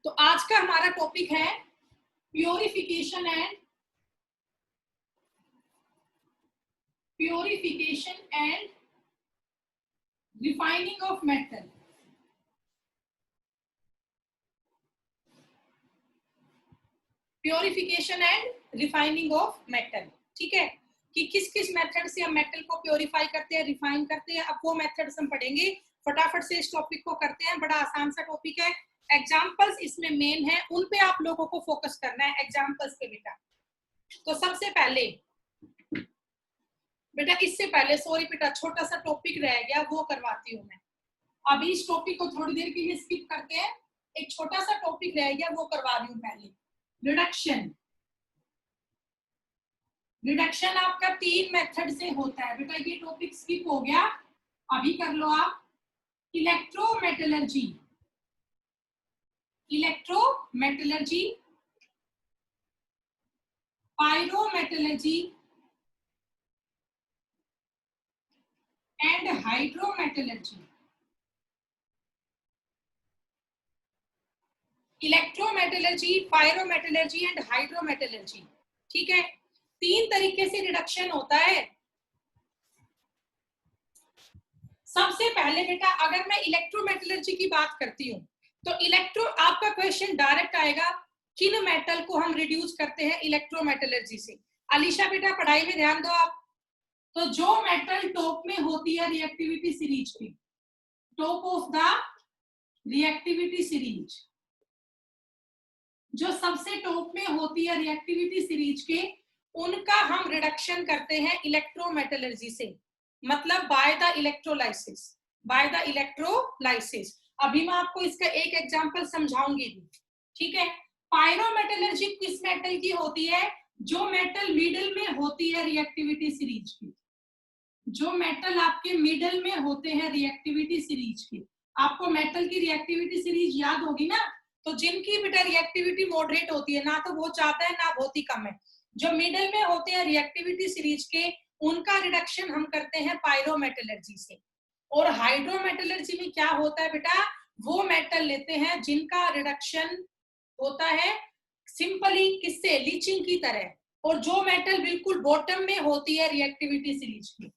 तो आज का हमारा टॉपिक है purification and refining of metal. Purification and refining of metal, ठीक है, कि किस किस मेथड से हम मेटल को प्योरीफाई करते हैं, रिफाइन करते हैं। अब वो मेथड्स हम पढ़ेंगे। फटाफट से इस टॉपिक को करते हैं, बड़ा आसान सा टॉपिक है। एग्जाम्पल्स इसमें मेन है, उन पे आप लोगों को फोकस करना है, एग्जाम्पल्स पे बेटा। तो सबसे पहले बेटा, इससे पहले सॉरी बेटा, छोटा सा टॉपिक रह गया, वो करवाती हूँ मैं। अभी इस टॉपिक को थोड़ी देर के लिए स्किप करते हैं। एक छोटा सा टॉपिक रह गया, वो करवा रही हूँ पहले। रिडक्शन। रिडक्शन आपका 3 मेथड से होता है बेटा, ये टॉपिक स्किप हो गया, अभी कर लो आप। Electrometallurgy, pyrometallurgy and hydrometallurgy. Electrometallurgy, pyrometallurgy and hydrometallurgy, ठीक है। 3 तरीके से रिडक्शन होता है। सबसे पहले बेटा, अगर मैं इलेक्ट्रोमेटलर्जी की बात करती हूँ तो आपका क्वेश्चन डायरेक्ट आएगा, किन मेटल को हम रिड्यूस करते हैं इलेक्ट्रोमेटलर्जी से। अलीशा बेटा पढ़ाई में ध्यान दो आप। तो जो मेटल टॉप में होती है रिएक्टिविटी सीरीज की, top of the reactivity series, जो सबसे टॉप में होती है रिएक्टिविटी सीरीज के, उनका हम रिडक्शन करते हैं इलेक्ट्रोमेटलर्जी से, मतलब बाय द इलेक्ट्रोलाइसिस। अभी मैं आपको इसका एक एग्जांपल समझाऊंगी, ठीक है। पायरोमेटलर्जी किस मेटल की होती है? जो मेटल मिडल में होती है रिएक्टिविटी सीरीज की, जो मेटल आपके मिडल में होते हैं रिएक्टिविटी सीरीज की। आपको मेटल की रिएक्टिविटी सीरीज याद होगी ना, तो जिनकी बेटा रिएक्टिविटी मॉडरेट होती है, ना तो बहुत ज्यादा है ना बहुत ही कम है, जो मिडल में होते हैं रिएक्टिविटी सीरीज के, उनका रिडक्शन हम करते हैं पायरोमेटलर्जी से। और हाइड्रोमेटलर्जी में क्या होता है बेटा, वो मेटल लेते हैं जिनका रिडक्शन होता है सिंपली किससे, लीचिंग की तरह, और जो मेटल बिल्कुल बॉटम में होती है रिएक्टिविटी सीरीज की।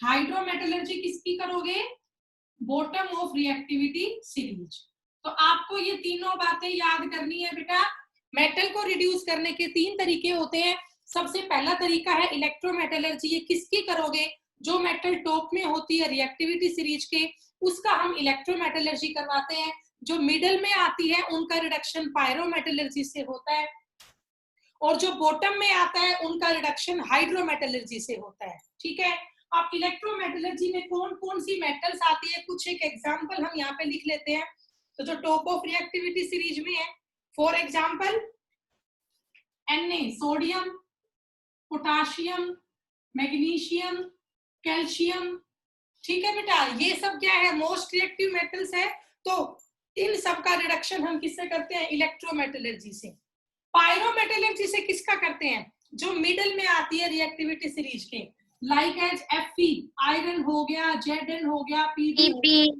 हाइड्रोमेटलर्जी किसकी करोगे? Bottom of reactivity series. तो आपको ये तीनों बातें याद करनी है बेटा। मेटल को रिड्यूस करने के 3 तरीके होते हैं। सबसे पहला तरीका है इलेक्ट्रोमेटलर्जी। ये किसकी करोगे? जो मेटल टॉप में होती है रिएक्टिविटी सीरीज के, उसका हम इलेक्ट्रोमेटलर्जी करवाते हैं। जो मिडल में आती है उनका रिडक्शन पायरोमेटलर्जी से होता है, और जो बॉटम में आता है उनका रिडक्शन हाइड्रोमेटलर्जी से होता है, ठीक है। अब इलेक्ट्रोमेटलर्जी में कौन कौन सी मेटल्स आती है, कुछ एक एग्जांपल हम यहाँ पे लिख लेते हैं। तो जो टॉप ऑफ रिएक्टिविटी सीरीज में है, for example Na, sodium, potassium, magnesium, calcium, ठीक है बेटा। ये सब क्या है, मोस्ट रिएक्टिव मेटल्स है। तो इन सब का रिडक्शन हम किससे करते हैं? इलेक्ट्रोमेटलर्जी से। पायरोमेटलर्जी से किसका करते हैं? जो मिडल में आती है रिएक्टिविटी सीरीज के, लाइक एज Fe, आयरन हो गया, Zn हो गया, Pb,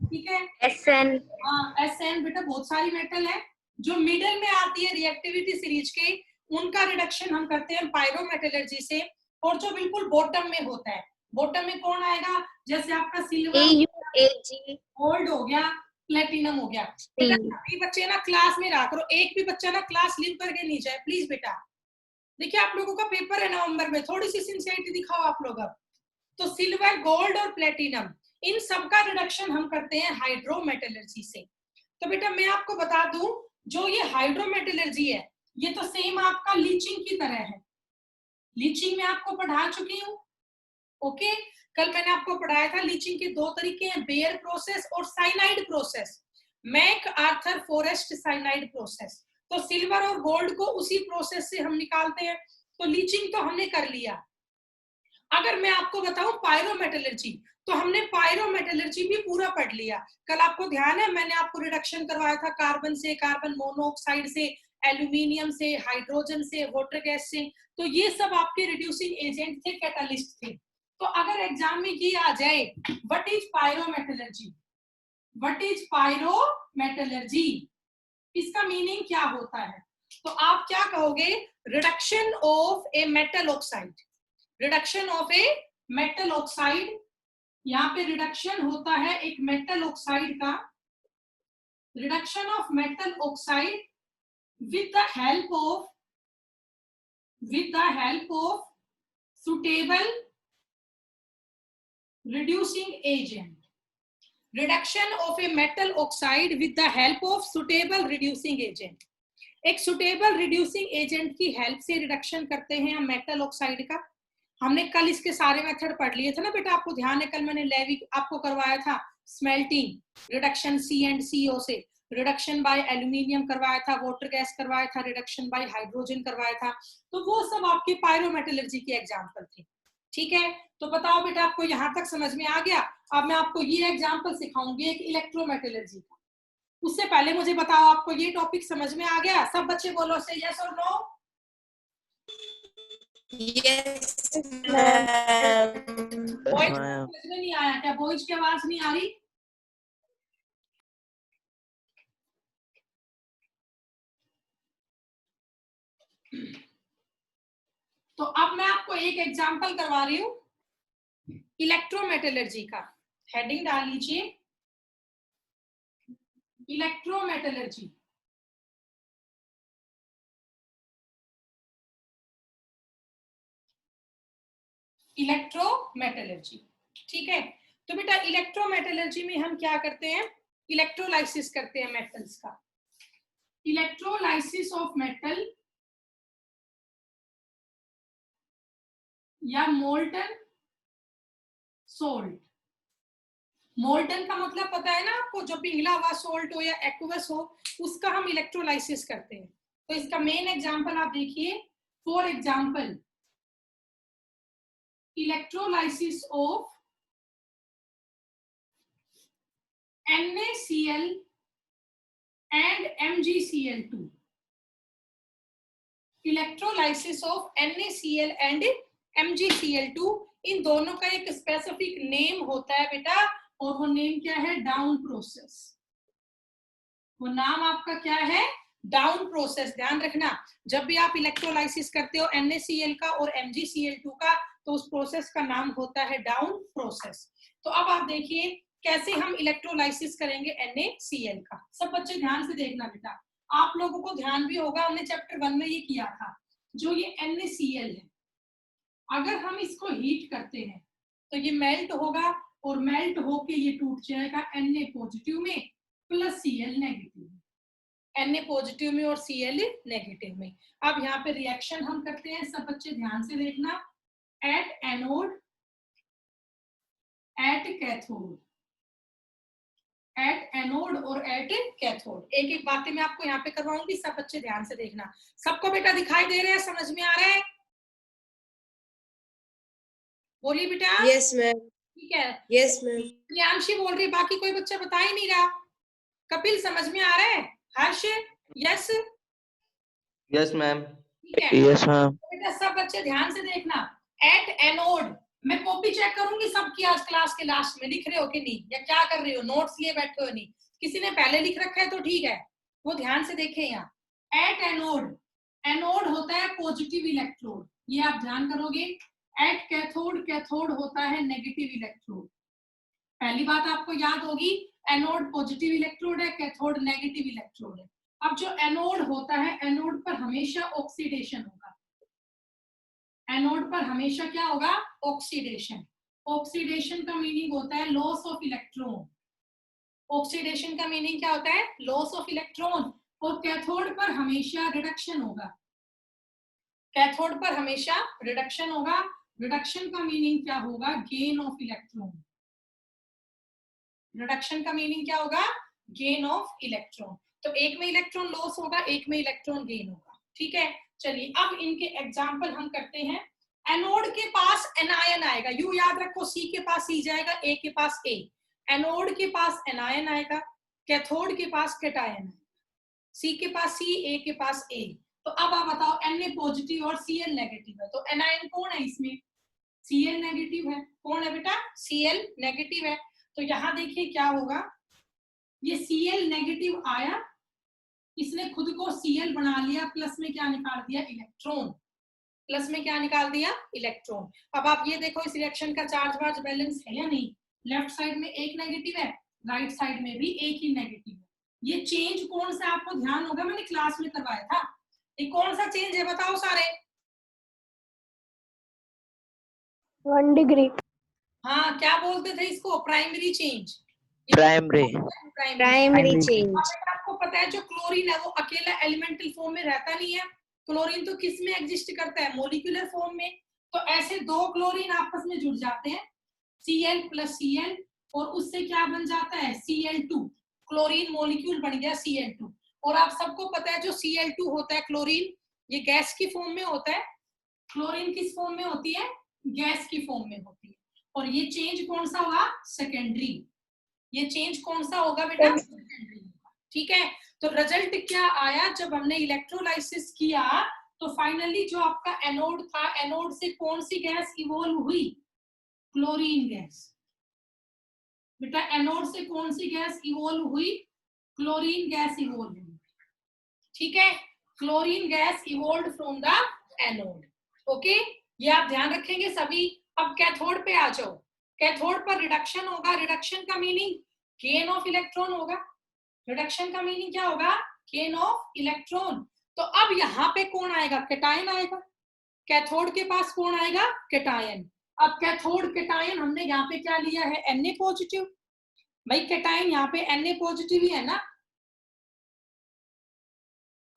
ठीक है, Sn। हाँ, Sn बेटा, बहुत सारी मेटल है जो मिडल में आती है रिएक्टिविटी सीरीज के, उनका रिडक्शन हम करते हैं पायरोमेटलर्जी से। और जो बिल्कुल बॉटम में होता है, बॉटम में कौन आएगा? जैसे आपका सिल्वर, गोल्ड हो गया, प्लेटिनम हो गया। बेटा सभी बच्चे ना क्लास में रहा करो, एक भी बच्चा ना क्लास लीव करके नहीं जाए प्लीज बेटा। देखिए आप लोगों का पेपर है नवंबर में, थोड़ी सी सिंसियरिटी दिखाओ आप लोग अब। तो सिल्वर, गोल्ड और प्लेटिनम, इन सब का रिडक्शन हम करते हैं हाइड्रोमेटलर्जी से। तो बेटा मैं आपको बता दूं, जो ये हाइड्रोमेटलर्जी है, ये तो सेम आपका लीचिंग की तरह है। लीचिंग में आपको पढ़ा चुकी हूँ, ओके। कल मैंने आपको पढ़ाया था लीचिंग के 2 तरीके हैं, बेयर प्रोसेस और cyanide process, MacArthur Forrest cyanide process. तो सिल्वर और गोल्ड को उसी प्रोसेस से हम निकालते हैं। तो लीचिंग तो हमने कर लिया। अगर मैं आपको बताऊं पायरोमेटलर्जी, तो हमने पायरोमेटलर्जी भी पूरा पढ़ लिया। कल आपको ध्यान है, मैंने आपको रिडक्शन करवाया था कार्बन से, कार्बन मोनोऑक्साइड से, एल्यूमिनियम से, हाइड्रोजन से, वाटर गैस से। तो ये सब आपके रिड्यूसिंग एजेंट थे, कैटालिस्ट थे। तो अगर एग्जाम में ये आ जाए, what is pyrometallurgy, what is pyrometallurgy, इसका मीनिंग क्या होता है? तो आप क्या कहोगे? Reduction of a metal oxide, reduction of a metal oxide, यहाँ पे रिडक्शन होता है एक मेटल ऑक्साइड का, reduction of metal oxide with the help of suitable reducing agent, reduction of a metal oxide with the help of suitable reducing agent। एक suitable reducing agent की help से reduction करते हैं हम मेटल ऑक्साइड का। हमने कल इसके सारे मेथड पढ़ लिए थे ना बेटा, आपको ध्यान है? कल मैंने लेवी आपको करवाया था, स्मेल्टिंग, रिडक्शन C&CO से, रिडक्शन बाय एल्यूमिनियम करवाया था, वाटर गैस करवाया था, रिडक्शन बाय हाइड्रोजन करवाया था। तो वो सब आपके पायरोमेटलर्जी के एग्जाम्पल थे। ठीक है, तो बताओ बेटा आपको यहाँ तक समझ में आ गया? अब मैं आपको ये एग्जाम्पल सिखाऊंगी एक इलेक्ट्रोमेटलर्जी का। उससे पहले मुझे बताओ आपको ये टॉपिक समझ में आ गया? सब बच्चे बोलो से यस और नो। यस बॉयज समझ में नहीं आया क्या? बॉयज की आवाज नहीं आ रही? तो अब मैं आपको एक एग्जांपल करवा रही हूँ इलेक्ट्रोमेटलर्जी का। हेडिंग डाल लीजिए, इलेक्ट्रोमेटलर्जी। इलेक्ट्रोमेटलर्जी, ठीक है। तो बेटा इलेक्ट्रोमेटलर्जी में हम क्या करते हैं? इलेक्ट्रोलाइसिस करते हैं मेटल्स का। इलेक्ट्रोलाइसिस ऑफ मेटल या मोल्टन सोल्ट। मोल्टन का मतलब पता है ना आपको, जो पिघला हुआ सोल्ट हो या एक्वस हो, उसका हम इलेक्ट्रोलाइसिस करते हैं। तो इसका मेन एग्जांपल आप देखिए, for example electrolysis of NaCl and MgCl2। Electrolysis of NaCl and MgCl2, इन दोनों का एक स्पेसिफिक नेम होता है बेटा, और वो नेम क्या है? Down process. वो नाम आपका क्या है? Down process. ध्यान रखना, जब भी आप इलेक्ट्रोलाइसिस करते हो NaCl का और MgCl2 का, तो उस प्रोसेस का नाम होता है डाउन प्रोसेस। तो अब आप देखिए कैसे हम इलेक्ट्रोलाइसिस करेंगे NaCl का। सब बच्चे ध्यान से देखना बेटा, आप लोगों को ध्यान भी होगा, हमने चैप्टर 1 में ये किया था। जो ये NaCl है, अगर हम इसको हीट करते हैं तो ये मेल्ट होगा, और मेल्ट होके ये टूट जाएगा Na पॉजिटिव में प्लस Cl नेगेटिव में, Na पॉजिटिव में और Cl नेगेटिव में। अब यहाँ पे रिएक्शन हम करते हैं, सब बच्चे ध्यान से देखना। At anode, at cathode, at anode और एट कैथोड। एक एक बातें मैं आपको यहाँ पे करवाऊंगी, सब बच्चे ध्यान से देखना। सबको बेटा दिखाई दे रहे हैं? समझ में आ रहा है? बोलिए बेटा। Yes ma'am. ठीक है, यस मैम। प्रियांशी बोल रही, बाकी कोई बच्चा बता ही नहीं रहा। कपिल समझ में आ रहा है? हर्ष यस? Yes ma'am. ठीक है, यस मैम। बेटा सब बच्चे ध्यान से देखना। एट एनोड, मैं कॉपी चेक करूंगी सबकी आज क्लास के लास्ट में, लिख रहे हो कि नहीं, या क्या कर रहे हो, नोट्स लिए बैठे हो नहीं? किसी ने पहले लिख रखा है तो ठीक है, वो ध्यान से देखें। यहाँ एट एनोड, एनोड होता है पॉजिटिव इलेक्ट्रोड, ये आप ध्यान करोगे। एट कैथोड, कैथोड होता है नेगेटिव इलेक्ट्रोड। पहली बात आपको याद होगी, एनोड पॉजिटिव इलेक्ट्रोड है, कैथोड नेगेटिव इलेक्ट्रोड है। अब जो एनोड होता है, एनोड पर हमेशा ऑक्सीडेशन होगा। एनोड पर हमेशा क्या होगा? ऑक्सीडेशन। ऑक्सीडेशन का मीनिंग होता है लॉस ऑफ इलेक्ट्रॉन। ऑक्सीडेशन का मीनिंग क्या होता है? Loss of electron. और कैथोड पर हमेशा रिडक्शन होगा। कैथोड पर हमेशा रिडक्शन होगा। रिडक्शन का मीनिंग क्या होगा? Gain of electron. रिडक्शन का मीनिंग क्या होगा? Gain of electron. तो एक में इलेक्ट्रॉन लॉस होगा, एक में इलेक्ट्रॉन गेन होगा। ठीक है, चलिए अब इनके एग्जाम्पल हम करते हैं। एनोड के पास एनायन आएगा, यू याद रखो, सी के पास सी जाएगा, ए के पास ए। एनोड के पास एनायन आएगा, कैथोड के पास कैटायन आएगा। सी के पास सी, ए के पास ए। तो अब आप बताओ, Na पॉजिटिव और Cl नेगेटिव है, तो एनायन कौन है इसमें? Cl नेगेटिव है। कौन है बेटा? Cl नेगेटिव है। तो यहां देखिए क्या होगा, ये Cl नेगेटिव आया, इसने खुद को Cl बना लिया, प्लस में क्या निकाल दिया, इलेक्ट्रॉन, प्लस में क्या निकाल दिया, इलेक्ट्रॉन। अब आप ये देखो इस रिएक्शन का चार्ज वार्ज बैलेंस है या नहीं, लेफ्ट साइड में एक नेगेटिव है, राइट साइड में भी एक ही नेगेटिव है। ये चेंज कौन सा आपको ध्यान होगा, मैंने क्लास में करवाया था, ये कौन सा चेंज है बताओ सारे। 1 डिग्री। हाँ, क्या बोलते थे इसको, प्राइमरी चेंज। Primary change. आपको पता है जो क्लोरीन है वो अकेला एलिमेंटल फॉर्म में रहता नहीं है, क्लोरीन तो किस में एग्जिस्ट करता है, मॉलिक्यूलर फॉर्म में। तो ऐसे दो क्लोरीन आपस में जुड़ जाते हैं, Cl प्लस Cl, और उससे क्या बन जाता है, Cl2, क्लोरीन मॉलिक्यूल बन गया Cl2। और आप सबको पता है जो Cl2 होता है क्लोरीन, ये गैस की फॉर्म में होता है, क्लोरीन किस फॉर्म में होती है, गैस की फॉर्म में होती है। और ये चेंज कौन सा हुआ, सेकेंडरी, ये चेंज कौन सा होगा बेटा, सेकेंडरी। ठीक है, तो रिजल्ट क्या आया, जब हमने इलेक्ट्रोलाइसिस किया तो फाइनली जो आपका एनोड था, एनोड से कौन सी गैस इवॉल्व हुई, क्लोरीन गैस। बेटा एनोड से कौन सी गैस इवॉल्व हुई, क्लोरीन गैस इवॉल्व हुई। ठीक है, chlorine gas evolve from the anode. Okay, ये आप ध्यान रखेंगे सभी। अब कैथोड पे आ जाओ, कैथोड पर रिडक्शन होगा, रिडक्शन का मीनिंग गेन ऑफ इलेक्ट्रॉन होगा, रिडक्शन का मीनिंग क्या होगा, गेन ऑफ इलेक्ट्रॉन। तो अब यहाँ पे कौन आएगा, कैटायन आएगा, कैथोड के पास कौन आएगा, कैटायन। अब कैथोड कैटायन हमने यहाँ पे क्या लिया है, Na पॉजिटिव, भाई कैटायन यहाँ पे Na पॉजिटिव ही है ना।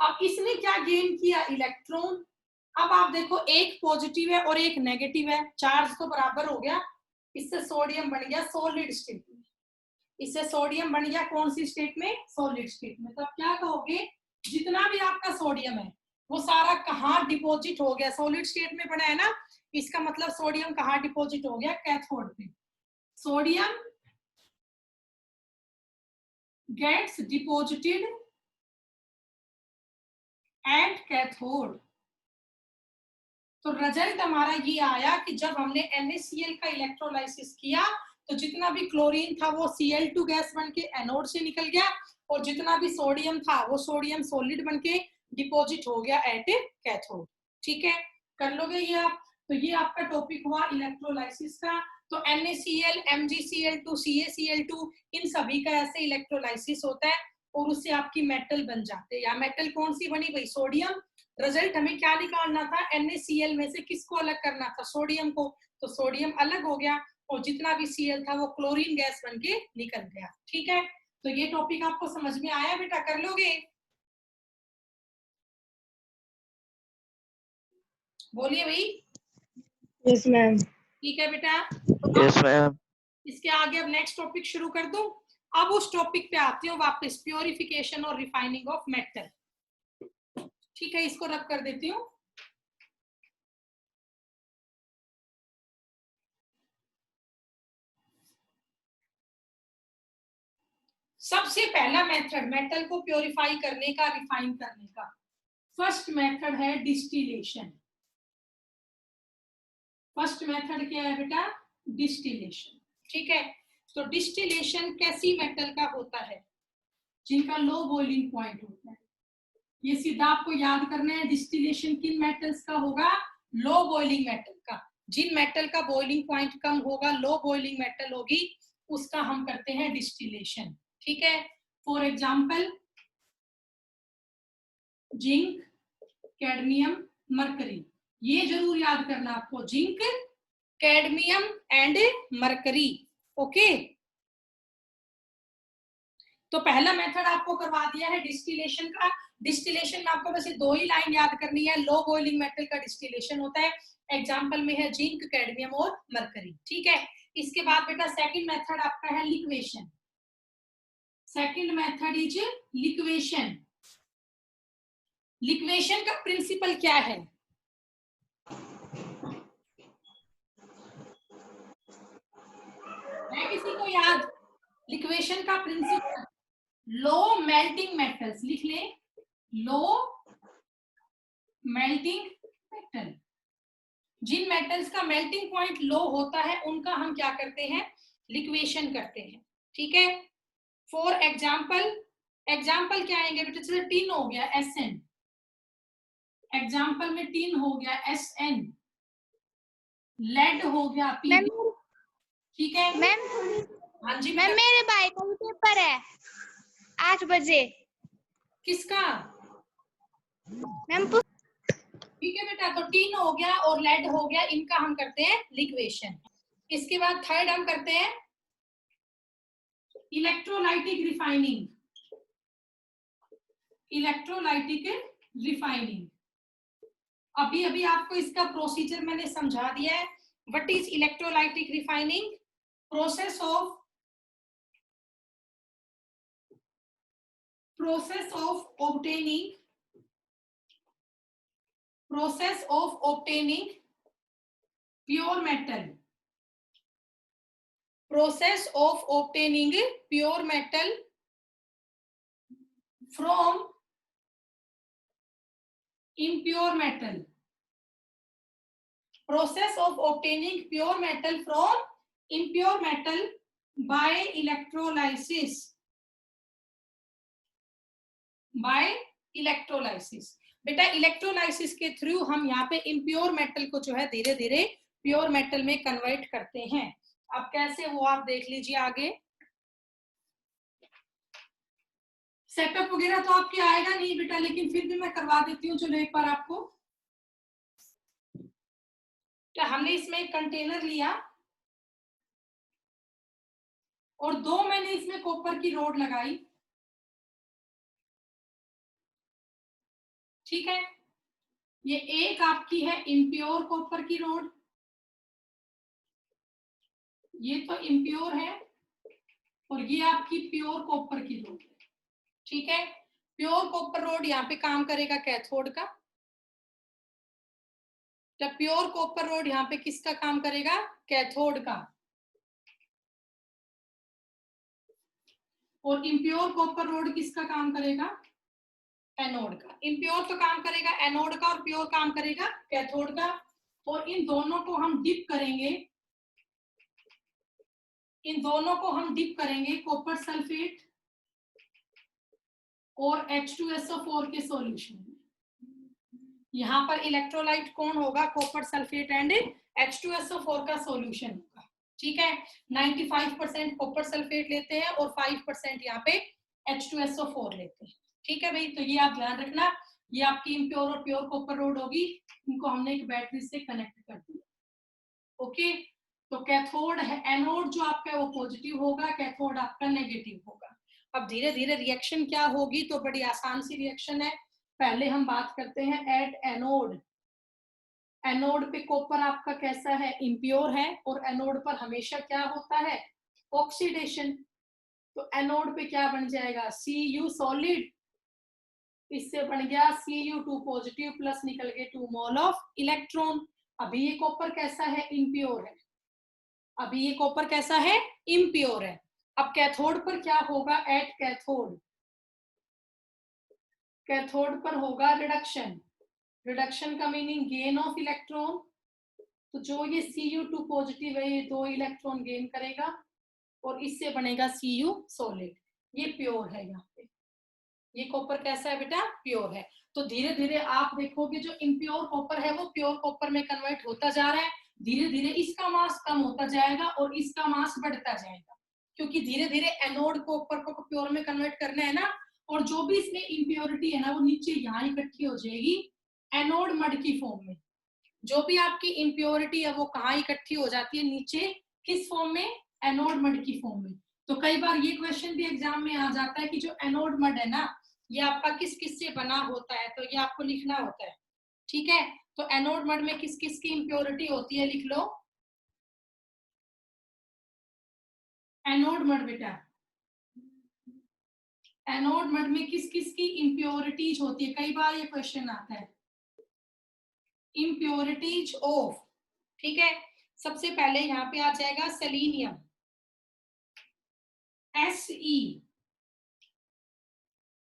अब इसने क्या गेन किया, इलेक्ट्रॉन। अब आप देखो एक पॉजिटिव है और एक नेगेटिव है, चार्ज तो बराबर हो गया, इससे सोडियम बन गया सॉलिड स्टेट में, इससे सोडियम बन गया कौन सी स्टेट में, सॉलिड स्टेट में। तो आप क्या कहोगे, जितना भी आपका सोडियम है वो सारा कहाँ डिपॉजिट हो गया, सॉलिड स्टेट में बना है ना, इसका मतलब सोडियम कहाँ डिपॉजिट हो गया, कैथोड पे। Sodium gets deposited at cathode. तो रिजल्ट हमारा ये आया कि जब हमने NaCl का इलेक्ट्रोलाइसिस किया तो जितना भी क्लोरीन था वो Cl2 गैस बनके एनोड से निकल गया, और जितना भी सोडियम था वो सोडियम सॉलिड बनके डिपॉजिट हो गया एट कैथोड। ठीक है, कर लोगे ये आप। तो ये आपका टॉपिक हुआ इलेक्ट्रोलाइसिस का। तो NaCl, MgCl2, CaCl2, इन सभी का ऐसे इलेक्ट्रोलाइसिस होता है और उससे आपकी मेटल बन जाते हैं। या मेटल कौन सी बनी भाई, सोडियम। रिजल्ट हमें क्या निकालना था, NaCl में से किसको अलग करना था, सोडियम को। तो सोडियम अलग हो गया और जितना भी Cl था वो क्लोरीन गैस बन के निकल गया। ठीक है, तो ये टॉपिक आपको समझ में आया बेटा, कर लोगे, बोलिए भाई। Yes ma'am. ठीक है बेटा, यस मैम। इसके आगे अब नेक्स्ट टॉपिक शुरू कर दूं। अब उस टॉपिक पे आती हूँ वापस, प्योरिफिकेशन और रिफाइनिंग ऑफ मेटल। ठीक है, इसको रब कर देती हूँ। सबसे पहला मेथड मेटल को प्योरीफाई करने का, रिफाइन करने का, फर्स्ट मेथड है डिस्टिलेशन। फर्स्ट मेथड क्या है बेटा, डिस्टिलेशन। ठीक है, तो डिस्टिलेशन कैसी मेटल का होता है, जिनका लो बॉइलिंग पॉइंट होता है। ये सीधा आपको याद करना है, डिस्टिलेशन किन मेटल्स का होगा, लो बॉइलिंग मेटल का। जिन मेटल का बॉइलिंग पॉइंट कम होगा, लो बॉइलिंग मेटल होगी, उसका हम करते हैं डिस्टिलेशन। ठीक है, for example zinc, cadmium, mercury, ये जरूर याद करना आपको, zinc, cadmium and mercury. Okay, तो पहला मेथड आपको करवा दिया है डिस्टिलेशन का। डिस्टिलेशन में आपको बस दो ही लाइन याद करनी है, लो बॉइलिंग मेटल का डिस्टिलेशन होता है, एग्जाम्पल में है जिंक, कैडमियम और मरकरी। ठीक है, इसके बाद बेटा सेकंड मेथड आपका है liquation. Second method is liquation. Liquation का प्रिंसिपल क्या है, है किसी को याद, लिक्वेशन का प्रिंसिपल, लो मेल्टिंग मेटल्स, लिख ले, लो मेल्टिंग मेटल। जिन मेटल्स का मेल्टिंग पॉइंट लो होता है उनका हम क्या करते हैं, लिक्वेशन करते हैं। ठीक है, फॉर एग्जाम्पल एग्जाम्पल क्या आएंगे बेटा? जैसे टिन हो गया SN, एग्जाम्पल में टिन हो गया SN, लेड हो गया मैम PB, ठीक है? मैम हाँ जी मैम बेटा। मेरे भाई का भी पेपर है 8 बजे। किसका? मैम ठीक है बेटा, तो टिन हो गया और लेड हो गया, इनका हम करते हैं लिक्वेशन। इसके बाद थर्ड हम करते हैं इलेक्ट्रोलाइटिक रिफाइनिंग। इलेक्ट्रोलाइटिक रिफाइनिंग, अभी अभी आपको इसका प्रोसीजर मैंने समझा दिया है। What is electrolytic refining? Process of obtaining pure metal, process of obtaining pure metal from impure metal, process of obtaining pure metal from impure metal by electrolysis, by electrolysis। बेटा electrolysis के through हम यहाँ पे impure metal को जो है धीरे धीरे प्योर मेटल में कन्वर्ट करते हैं। अब कैसे वो आप देख लीजिए आगे। सेटअप वगैरह तो आपके आएगा नहीं बेटा, लेकिन फिर भी मैं करवा देती हूँ। चलो एक बार आपको, क्या हमने इसमें एक कंटेनर लिया और दो मैंने इसमें कॉपर की रोड लगाई, ठीक है? ये एक आपकी है इम्प्योर कॉपर की रोड, ये तो इम्प्योर है, और ये आपकी प्योर कॉपर की रोड, ठीक है? प्योर कॉपर रोड यहाँ पे काम करेगा कैथोड का, जब प्योर कॉपर रोड यहाँ पे किसका काम करेगा? कैथोड का। और इम्प्योर कॉपर रोड किसका काम करेगा? एनोड का। इम्प्योर तो काम करेगा एनोड का और प्योर काम करेगा कैथोड का। और इन दोनों को हम डिप करेंगे, इन दोनों को हम डिप करेंगे कॉपर सल्फेट और H2SO4 के सॉल्यूशन में। यहाँ पर इलेक्ट्रोलाइट कौन होगा? कॉपर सल्फेट एंड H2SO4 का सॉल्यूशन होगा, ठीक है? 95% कॉपर सल्फेट लेते हैं और 5% यहाँ पे H2SO4 लेते हैं, ठीक है भाई? तो ये आप ध्यान रखना, ये आपकी इम्प्योर और प्योर कॉपर रोड होगी, इनको हमने एक बैटरी से कनेक्ट कर दिया, ओके? तो कैथोड है, एनोड जो आपका वो पॉजिटिव होगा, कैथोड आपका नेगेटिव होगा। अब धीरे धीरे रिएक्शन क्या होगी, तो बड़ी आसान सी रिएक्शन है। पहले हम बात करते हैं एट एनोड। एनोड पे कॉपर आपका कैसा है? इम्प्योर है, और एनोड पर हमेशा क्या होता है? ऑक्सीडेशन। तो एनोड पे क्या बन जाएगा? Cu सॉलिड, इससे बन गया Cu2 पॉजिटिव प्लस निकल गए 2 मोल ऑफ इलेक्ट्रॉन। अभी ये कॉपर कैसा है? इम्प्योर है। अभी ये कॉपर कैसा है? इम्प्योर है। अब कैथोड पर क्या होगा? एट कैथोड, कैथोड पर होगा रिडक्शन। रिडक्शन का मीनिंग गेन ऑफ इलेक्ट्रॉन। तो जो ये Cu2 पॉजिटिव है, ये 2 इलेक्ट्रॉन गेन करेगा और इससे बनेगा Cu सॉलिड। ये प्योर है। यहाँ पे ये कॉपर कैसा है बेटा? प्योर है। तो धीरे धीरे आप देखोगे जो इम्प्योर कॉपर है वो प्योर कॉपर में कन्वर्ट होता जा रहा है। धीरे धीरे इसका मास कम होता जाएगा और इसका मास बढ़ता जाएगा, क्योंकि धीरे धीरे एनोड कॉपर को प्योर में कन्वर्ट करना है ना। और जो भी इसमें इम्प्योरिटी है ना, वो नीचे यहाँ इकट्ठी हो जाएगी एनोड मड की फॉर्म में। जो भी आपकी इम्प्योरिटी है वो कहाँ इकट्ठी हो जाती है? नीचे। किस फॉर्म में? एनोड मड की फॉर्म में। तो कई बार ये क्वेश्चन भी एग्जाम में आ जाता है कि जो एनोड मड है ना, ये आपका किस किस से बना होता है, तो ये आपको लिखना होता है, ठीक है? तो एनोड मड में किस किस की इम्प्योरिटी होती है, लिख लो। एनोड मड बेटा, एनोड मड में किस किस की इम्प्योरिटीज होती है? कई बार ये क्वेश्चन आता है। इम्प्योरिटीज ऑफ, ठीक है? सबसे पहले यहाँ पे आ जाएगा सेलेनियम, Se।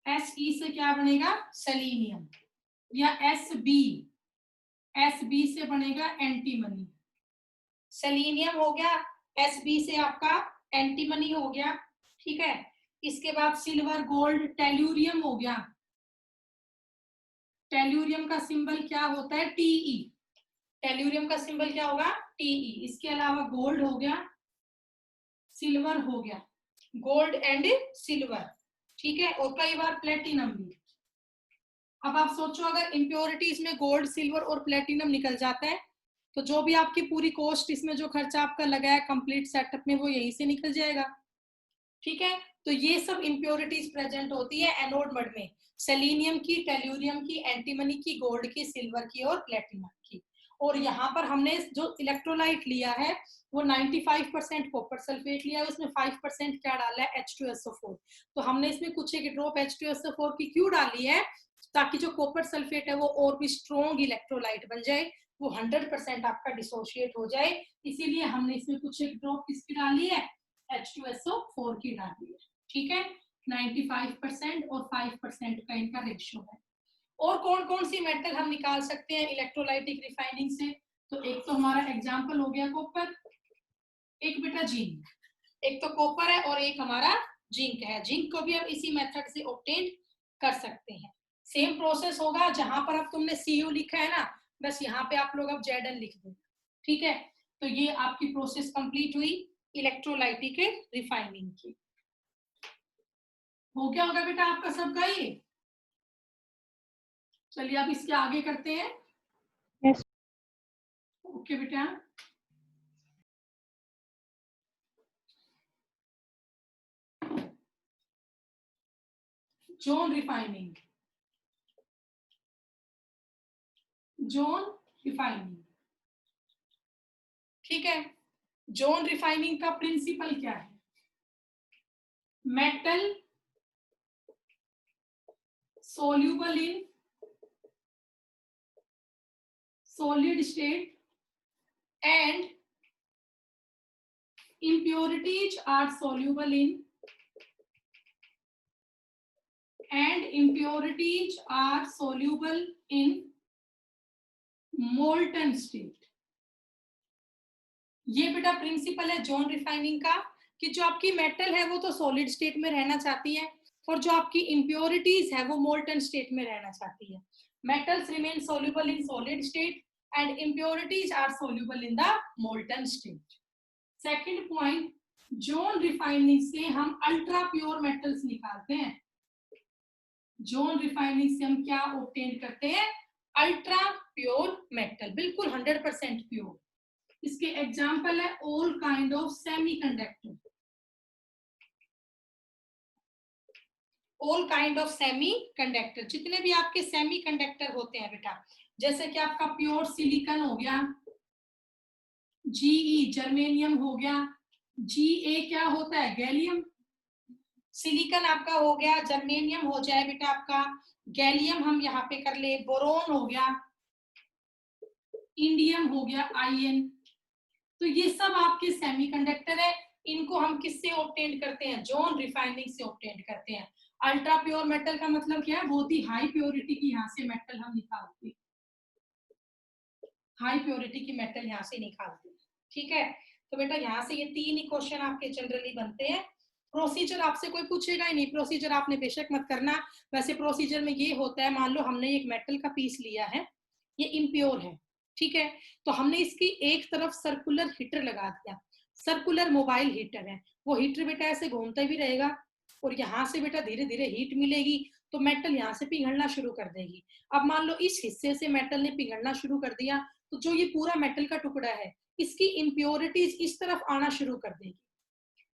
Se से क्या बनेगा? सेलेनियम। या Sb से बनेगा एंटीमनी। सेलेनियम हो गया, Sb से आपका एंटीमनी हो गया, ठीक है? इसके बाद सिल्वर, गोल्ड, टेल्यूरियम हो गया। टेल्यूरियम का सिंबल क्या होता है? टीई। टेल्यूरियम का सिंबल क्या होगा? टीई। इसके अलावा गोल्ड हो गया, सिल्वर हो गया, गोल्ड एंड सिल्वर, ठीक है, और कई बार प्लेटिनम भी। अब आप सोचो अगर इम्प्योरिटीज में गोल्ड, सिल्वर और प्लेटिनम निकल जाता है तो जो भी आपकी पूरी कॉस्ट, इसमें जो खर्चा आपका लगा है कंप्लीट सेटअप में, वो यहीं से निकल जाएगा, ठीक है। तो ये सब इम्प्योरिटीज प्रेजेंट होती है एनोड मड में, सेलेनियम की, टेल्यूरियम की, एंटीमनी की, गोल्ड की, सिल्वर की और प्लेटिनम की। और यहाँ पर हमने जो इलेक्ट्रोलाइट लिया है वो 95% कॉपर सल्फेट लिया है, उसमें 5% क्या डाला है? H2SO4। तो हमने इसमें कुछ एक ड्रॉप H2SO4 की क्यों डाली है? ताकि जो कॉपर सल्फेट है वो और भी स्ट्रॉन्ग इलेक्ट्रोलाइट बन जाए, वो 100% आपका डिसोशिएट हो जाए, इसीलिए हमने इसमें कुछ एक ड्रॉप किसकी डाली है? H2SO4 की डाली है, ठीक है। 95% और 5% का इनका रेशियो है। और कौन कौन सी मेटल हम निकाल सकते हैं इलेक्ट्रोलाइटिक रिफाइनिंग से? तो एक तो हमारा एग्जांपल हो गया कॉपर, एक बेटा जिंक। एक तो कॉपर है और एक हमारा जिंक है। जिंक को भी हम इसी मेथड से ऑब्टेन कर सकते हैं। सेम प्रोसेस होगा, जहां पर अब तुमने Cu लिखा है ना, बस यहाँ पे आप लोग अब Zn लिख दो, ठीक है। तो ये आपकी प्रोसेस कंप्लीट हुई इलेक्ट्रोलाइटिक रिफाइनिंग की। हो गया होगा बेटा आपका सबका ये? चलिए अब इसके आगे करते हैं। Yes. ओके बेटा, जोन रिफाइनिंग। जोन रिफाइनिंग, ठीक है। जोन रिफाइनिंग का प्रिंसिपल क्या है? Metal soluble in solid state and impurities are soluble in molten state। ये बेटा प्रिंसिपल है जोन रिफाइनिंग का, कि जो आपकी मेटल है वो तो सॉलिड स्टेट में रहना चाहती है और जो आपकी इम्प्योरिटीज है वो मोल्टन स्टेट में रहना चाहती है। Metals remain soluble in solid state and impurities are soluble in the molten state। Second point, zone refining से हम अल्ट्रा प्योर मेटल्स निकालते हैं। जोन रिफाइनिंग से हम क्या ऑब्टेन करते हैं? अल्ट्रा प्योर मेटल, बिल्कुल 100% प्योर। इसके एग्जाम्पल है all kind of semiconductor. All kind of semiconductor, जितने भी आपके सेमीकंडक्टर होते हैं बेटा, जैसे कि आपका प्योर सिलिकॉन हो गया, Ge जर्मेनियम हो गया, Ga क्या होता है? गैलियम। सिलिकॉन आपका हो गया, जर्मेनियम हो जाए बेटा आपका, गैलियम हम यहाँ पे कर ले, बोरोन हो गया, इंडियम हो गया, आयन। तो ये सब आपके सेमीकंडक्टर है। इनको हम किससे ऑब्टेन करते हैं? जोन रिफाइनिंग से ऑब्टेन करते हैं। अल्ट्रा प्योर मेटल का मतलब क्या है? बहुत ही हाई प्योरिटी की यहाँ से मेटल हम निकालते हैं, हाई प्योरिटी की मेटल यहाँ से निकालते हैं, ठीक है। तो बेटा यहाँ से ये 3 ही क्वेश्चन आपके जनरली बनते हैं। प्रोसीजर आपसे कोई पूछेगा ही नहीं, प्रोसीजर आपने बेशक मत करना। वैसे प्रोसीजर में ये होता है, मान लो हमने एक मेटल का पीस लिया है, ये इम्प्योर है, ठीक है, तो हमने इसकी एक तरफ सर्कुलर हीटर लगा दिया। सर्कुलर मोबाइल हीटर है, वो हीटर बेटा ऐसे घूमता भी रहेगा और यहाँ से बेटा धीरे धीरे हीट मिलेगी तो मेटल यहाँ से पिघलना शुरू कर देगी। अब मान लो इस हिस्से से मेटल ने पिघलना शुरू कर दिया, तो जो ये पूरा मेटल का टुकड़ा है इसकी इम्प्योरिटीज इस तरफ आना शुरू कर देगी,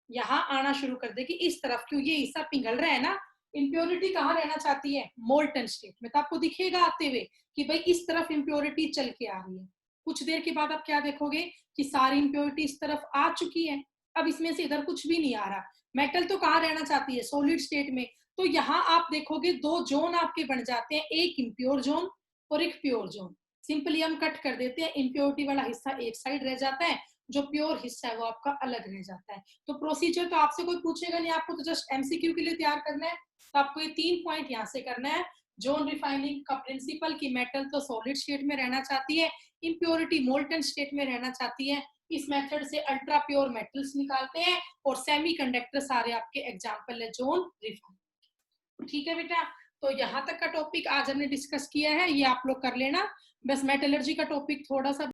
यहाँ आना शुरू कर देगी इस तरफ, क्यों? ये हिस्सा पिघल रहा है ना। इम्प्योरिटी कहाँ रहना चाहती है? मोल्टन स्टेट में। तो आपको दिखेगा आते हुए कि भाई इस तरफ इम्प्योरिटी चल के आ रही है। कुछ देर के बाद आप क्या देखोगे कि सारी इम्प्योरिटी इस तरफ आ चुकी है, अब इसमें से इधर कुछ भी नहीं आ रहा। मेटल तो कहाँ रहना चाहती है? सॉलिड स्टेट में। तो यहाँ आप देखोगे 2 जोन आपके बन जाते हैं, एक इम्प्योर जोन और एक प्योर जोन। सिंपली हम कट कर देते हैं, इम्प्योरिटी वाला हिस्सा एक साइड रह जाता है, जो प्योर हिस्सा है वो आपका अलग रह जाता है। तो प्रोसीजर तो आपसे कोई पूछेगा नहीं, आपको तो जस्ट एमसीक्यू के लिए तैयार करना है। तो आपको ये 3 पॉइंट यहाँ से करना है। जोन रिफाइनिंग का प्रिंसिपल कि मेटल तो सॉलिड स्टेट में रहना चाहती है, इम्प्योरिटी मोल्टन स्टेट में रहना चाहती है। इस मेथड से अल्ट्रा प्योर मेटल्स निकालते हैं और सेमीकंडक्टर सारे आपके एग्जांपल है जोन रिफाइनिंग। ठीक है बेटा, तो यहाँ तक का टॉपिक आज हमने डिस्कस किया है, ये आप लोग कर लेना। बस मेटलर्जी का टॉपिक थोड़ा सा